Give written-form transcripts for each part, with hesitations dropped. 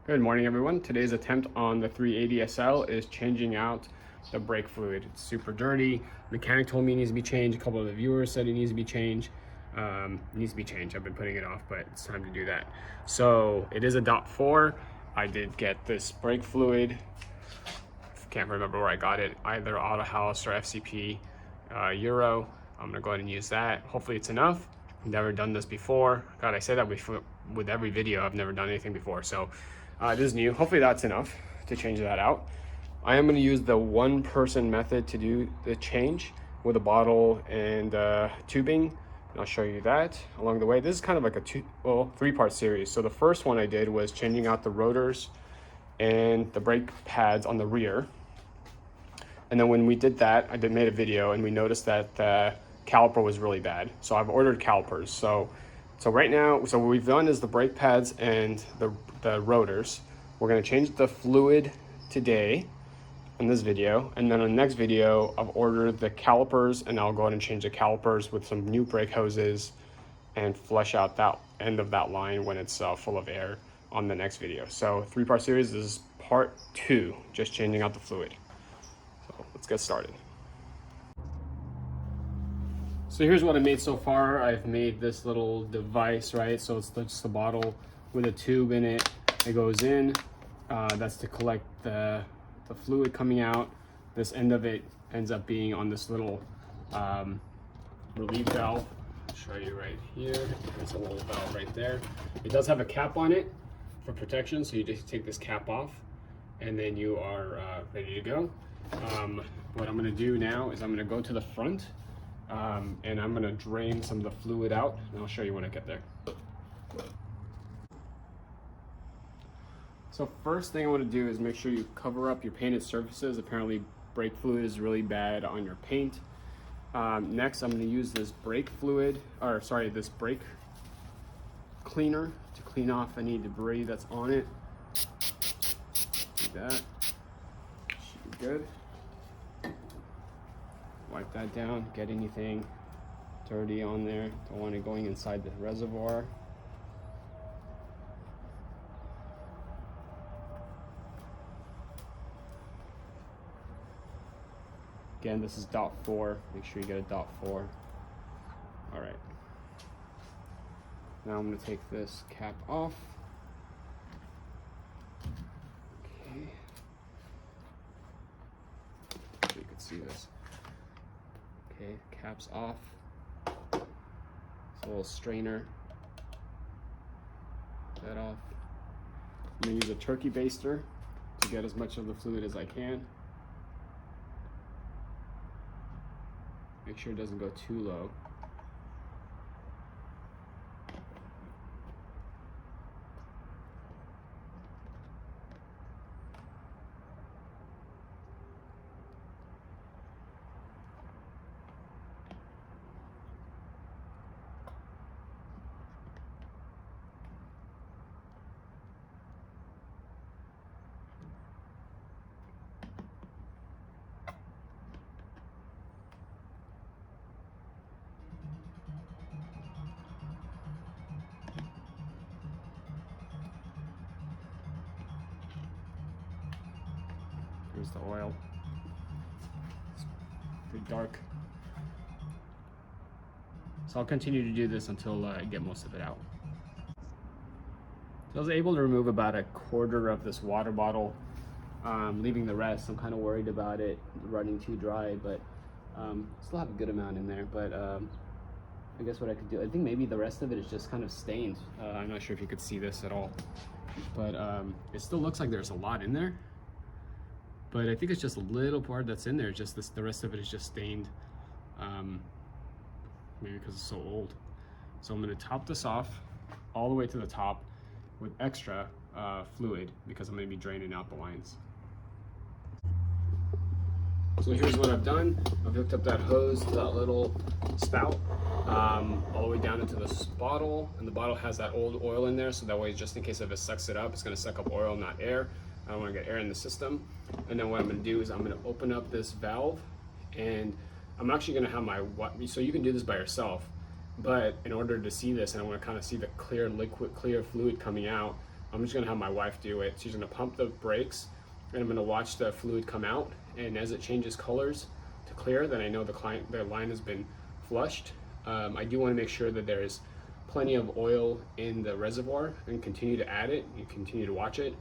Good morning, everyone. Today's attempt on the 380 SL is changing out the brake fluid. It's super dirty. Mechanic told me it needs to be changed. A couple of the viewers said it needs to be changed. I've been putting it off, but it's time to do that. So it is a .4. I did get this brake fluid. Can't remember where I got it. Either Auto House or FCP Euro. I'm gonna go ahead and use that. Hopefully it's enough. Never done this before. God, I say that with every video. I've never done anything before. So this is new. Hopefully that's enough to change that out. I am going to use the one-person method to do the change with a bottle and tubing. And I'll show you that along the way. This is kind of like a three-part series. So the first one I did was changing out the rotors and the brake pads on the rear. And then when we did that, I made a video and we noticed that the caliper was really bad. So I've ordered calipers. So right now, what we've done is the brake pads and the rotors. We're going to change the fluid today in this video, and then on the next video I've ordered the calipers, and I'll go ahead and change the calipers with some new brake hoses and flush out that end of that line when it's full of air on the next video. So three-part series. This is part 2, just changing out the fluid. So let's get started. So here's what I made so far. I've made this little device, right? So it's just the bottle with a tube in it. It goes in. That's to collect the fluid coming out. This end of it ends up being on this little relief valve. I'll show you right here. There's a little valve right there. It does have a cap on it for protection, so you just take this cap off, and then you are ready to go. What I'm going to do now is I'm going to go to the front. And I'm gonna drain some of the fluid out, and I'll show you when I get there. So first thing I want to do is make sure you cover up your painted surfaces. Apparently brake fluid is really bad on your paint. Next I'm going to use this brake cleaner to clean off any debris that's on it. Do that. Should be good. Wipe that down, get anything dirty on there. Don't want it going inside the reservoir. Again, this is .4. Make sure you get a .4. All right. Now I'm going to take this cap off. Okay. So you can see this. Okay, cap's off. It's a little strainer. Get that off. I'm gonna use a turkey baster to get as much of the fluid as I can. Make sure it doesn't go too low. Here's the oil. It's pretty dark. So I'll continue to do this until I get most of it out. So I was able to remove about a quarter of this water bottle, leaving the rest. I'm kind of worried about it running too dry, but still have a good amount in there. But I guess what I could do, I think maybe the rest of it is just kind of stained. I'm not sure if you could see this at all, but it still looks like there's a lot in there. But I think it's just a little part that's in there. Just the rest of it is just stained, maybe because it's so old. So I'm going to top this off all the way to the top with extra fluid because I'm going to be draining out the lines. So here's what I've done. I've hooked up that hose to that little spout all the way down into this bottle, and the bottle has that old oil in there, so that way, just in case if it sucks it up, it's going to suck up oil, not air. I don't want to get air in the system. And then what I'm going to do is I'm going to open up this valve, and I'm actually going to have so you can do this by yourself, but in order to see this, and I want to kind of see the clear fluid coming out, I'm just gonna have my wife do it. She's gonna pump the brakes, and I'm gonna watch the fluid come out, and as it changes colors to clear, then I know the line has been flushed. I do want to make sure that there is plenty of oil in the reservoir and continue to add it. You continue to watch it.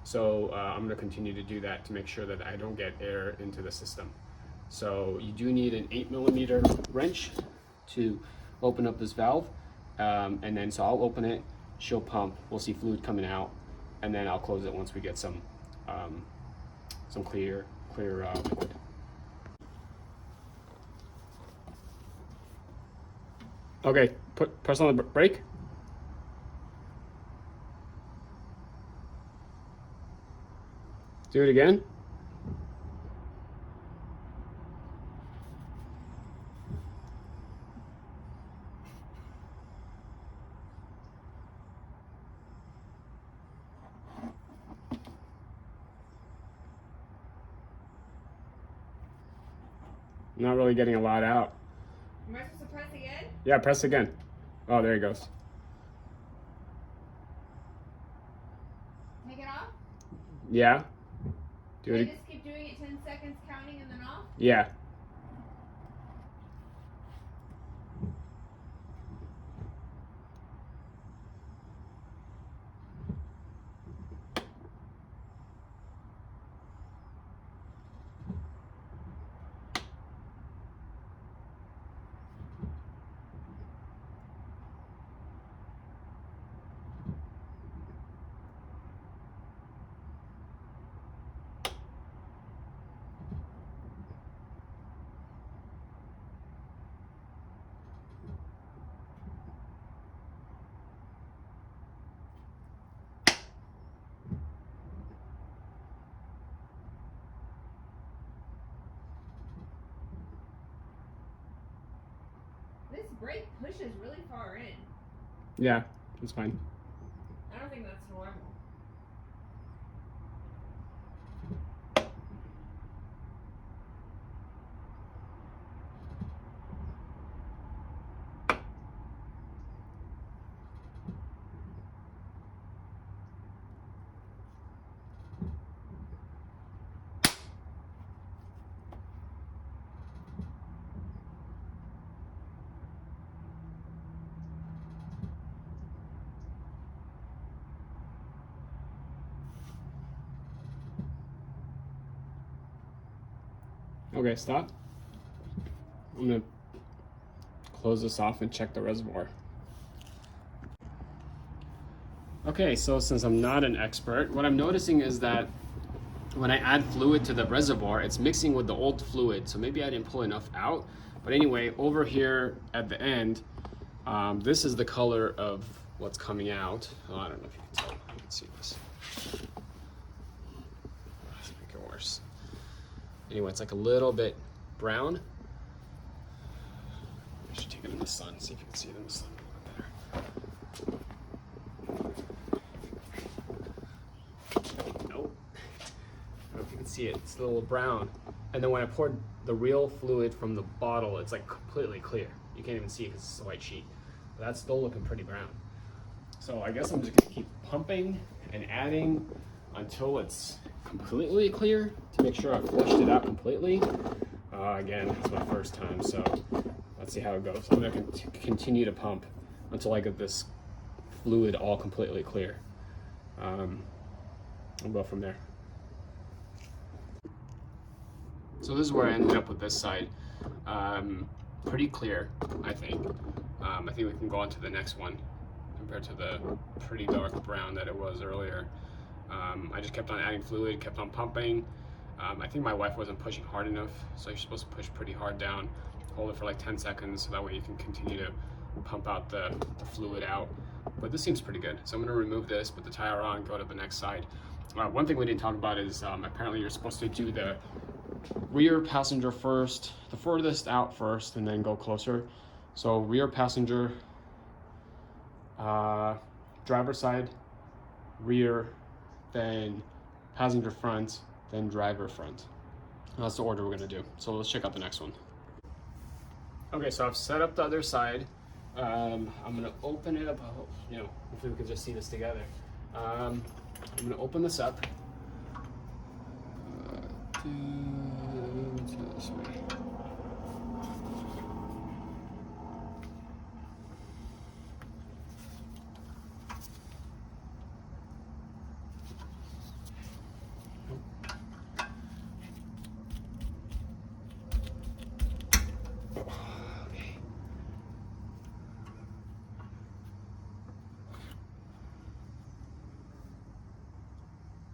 So I'm going to continue to do that to make sure that I don't get air into the system. So you do need an 8mm wrench to open up this valve. And then so I'll open it, she'll pump, we'll see fluid coming out, and then I'll close it once we get some clear liquid. Okay, press on the brake. Do it again. Not really getting a lot out. Am I supposed to press again? Yeah, press again. Oh, there it goes. Take it off? Yeah. Do it. Just keep doing it 10 seconds, counting, and then off? Yeah. This brake pushes really far in. Yeah, that's fine. I don't think that's normal. Okay, stop. I'm gonna close this off and check the reservoir. Okay, so since I'm not an expert, what I'm noticing is that when I add fluid to the reservoir, it's mixing with the old fluid, so maybe I didn't pull enough out. But anyway, over here at the end, this is the color of what's coming out. Oh, I don't know if you can tell. You can see this. Let's make it worse. Anyway, it's like a little bit brown. I should take it in the sun, see if you can see it in the sun a little better. Nope. I don't know if you can see it. It's a little brown. And then when I poured the real fluid from the bottle, it's like completely clear. You can't even see it because it's a white sheet. But that's still looking pretty brown. So I guess I'm just gonna keep pumping and adding until it's completely clear to make sure I've flushed it out completely. Again, it's my first time, so let's see how it goes. I'm gonna continue to pump until I get this fluid all completely clear. I'll go from there. So this is where I ended up with this side. Pretty clear, I think. I think we can go on to the next one compared to the pretty dark brown that it was earlier. I just kept on adding fluid, kept on pumping. I think my wife wasn't pushing hard enough, so you're supposed to push pretty hard down, hold it for like 10 seconds, so that way you can continue to pump out the fluid out. But this seems pretty good. So I'm gonna remove this, put the tire on, go to the next side. One thing we didn't talk about is apparently you're supposed to do the rear passenger first, the furthest out first, and then go closer. So rear passenger, driver side, rear, then passenger front, then driver front. That's the order we're gonna do. So let's check out the next one. Okay, so I've set up the other side. I'm gonna open it up. Hopefully we can just see this together. I'm gonna open this up. Let's do this way.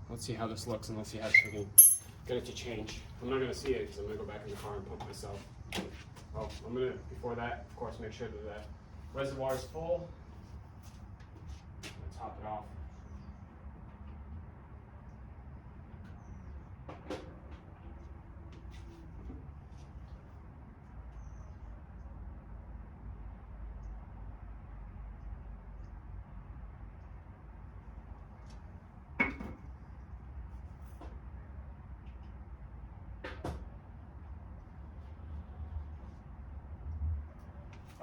Let's see how this looks, and let's see how we can get it to change. I'm not gonna see it because I'm gonna go back in the car and pump myself. Oh, I'm gonna, before that, of course, make sure that the reservoir is full. I'm gonna top it off.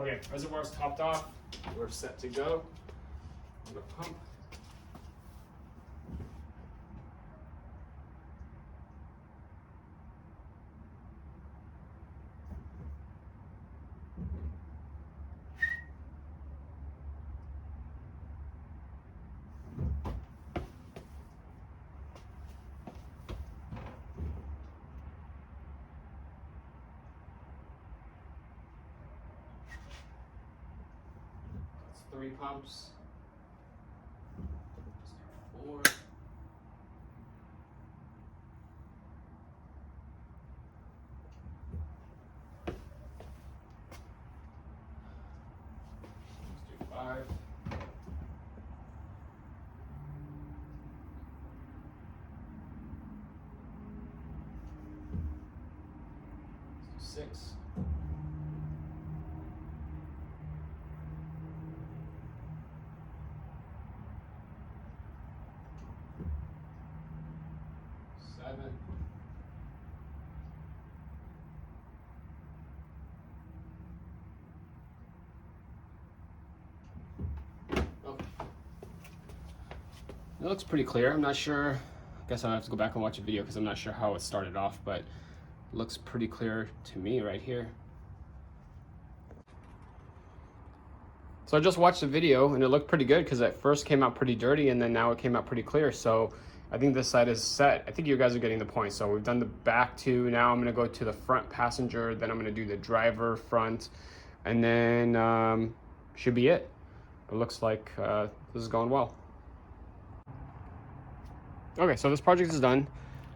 Okay, reservoir's topped off. We're set to go. I'm gonna pump. That's 3 pumps. 4. Let's do 5. Let's do 6. It looks pretty clear. I'm not sure. I guess I'll have to go back and watch a video because I'm not sure how it started off, but it looks pretty clear to me right here. So I just watched the video and it looked pretty good because it first came out pretty dirty and then now it came out pretty clear. So I think this side is set. I think you guys are getting the point. So we've done the back two. Now I'm gonna go to the front passenger, then I'm gonna do the driver front, and then should be it. It looks like this is going well. Okay, so this project is done.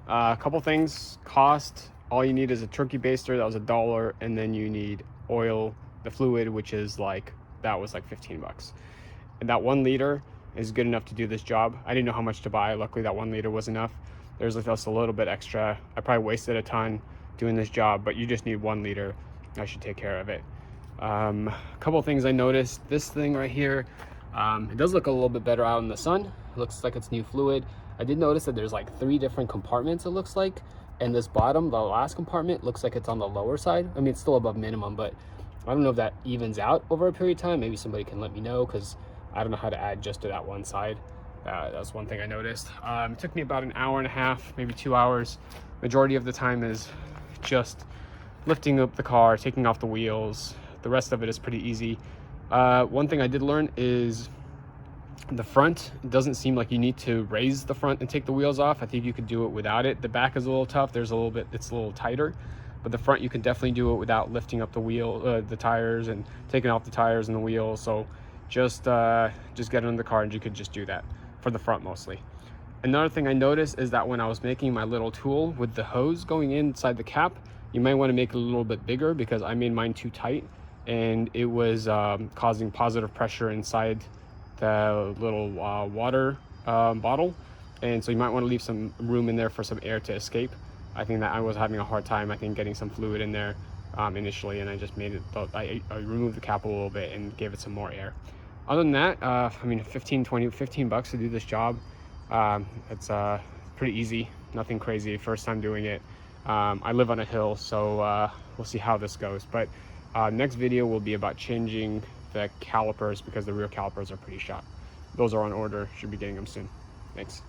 A couple things. Cost, all you need is a turkey baster, that was $1, and then you need oil, the fluid, which is like, that was like 15 bucks. And that 1 liter is good enough to do this job. I didn't know how much to buy. Luckily that 1 liter was enough. There's just a little bit extra. I probably wasted a ton doing this job, but you just need 1 liter. I should take care of it. A couple things I noticed. This thing right here, it does look a little bit better out in the sun. It looks like it's new fluid. I did notice that there's like 3 different compartments, it looks like. And this bottom, the last compartment, looks like it's on the lower side. I mean, it's still above minimum, but I don't know if that evens out over a period of time. Maybe somebody can let me know because I don't know how to add just to that one side. That's one thing I noticed. It took me about an hour and a half, maybe 2 hours. Majority of the time is just lifting up the car, taking off the wheels. The rest of it is pretty easy. One thing I did learn is the front. It doesn't seem like you need to raise the front and take the wheels off. I think you could do it without it. The back is a little tough. There's a little bit, it's a little tighter, but the front you can definitely do it without lifting up the wheel, the tires, and taking off the tires and the wheels. So just get in the car and you could just do that for the front mostly. Another thing I noticed is that when I was making my little tool with the hose going inside the cap, you might want to make it a little bit bigger because I made mine too tight and it was causing positive pressure inside the little water bottle, and so you might want to leave some room in there for some air to escape. I think that I was having a hard time, I think, getting some fluid in there initially, and I just made it, I removed the cap a little bit and gave it some more air. Other than that, I mean, 15 bucks to do this job. It's pretty easy, nothing crazy, first time doing it. I live on a hill, so we'll see how this goes, but next video will be about changing the calipers because the rear calipers are pretty shot. those are on order. Should be getting them soon. Thanks.